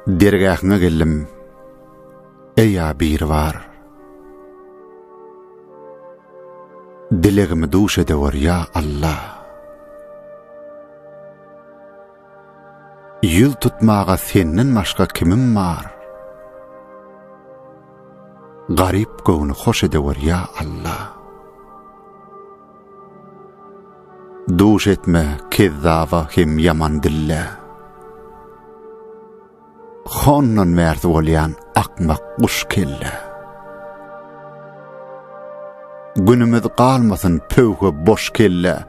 Dergähine geldim. Eýa bir var. Dilegimi duş edewar ya Allah. Ýyl tutmaga senden başga kimim var? Garip göwüni hoş edewar ya Allah. Duş etme kezzaba hem yaman dille. Honnan merdi bolýan akmak kuş kelle. Günümüz qalmasın pöwge boş kelle.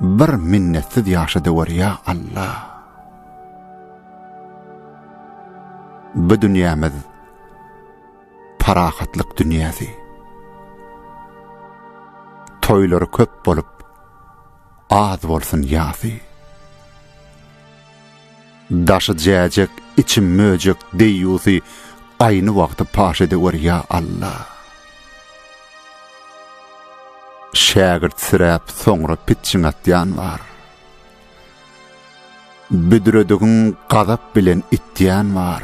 Bir minnetsiz ýaşadywar ya Allah. Bu dünýämiz parahatlyk dünýäsi. Toýlary köp bolup az bolsun ýasy. Daşy jäjek, içim möjek deýýusy aýny wagtda paş edewar ya Allah. Şägirt sirap soňra pitçiň atýan var. Büdrediğin gazap bilen itdiýan var.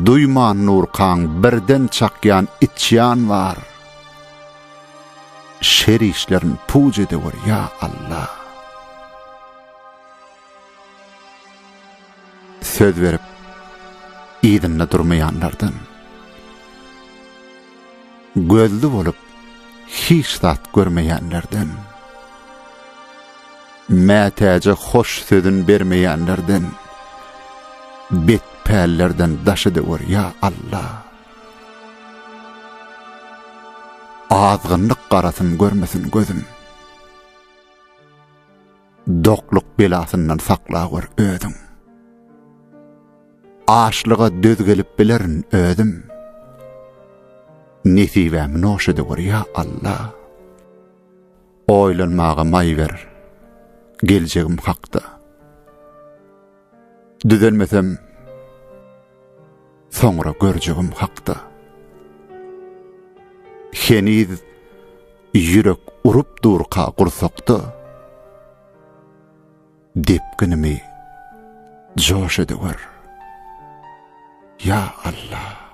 Duyman nurkan birden çakyan içyan var. Şer işlerin puj edewar ya Allah. Söz verip ýygyna durmaýanlardan, gözlü bolup hiç zat görmeýänlerden, mätäje hoş sözün bermeýänlerden, betpällerden daş edewar ya Allah. Azgınlyk garasyn görmesin gözüm. Dokluk belasından saklawar ödüm. Aşlyga döz gelip bilerin ödüm. Nesibämi noş edewar ya Allah. Oýlanmaga may ver. Geljegim hakda. Düzelmesem soňra görjegim hakda. Heniz ýürek urup durka gursakda. Depkinimi joş edewar ya Allah.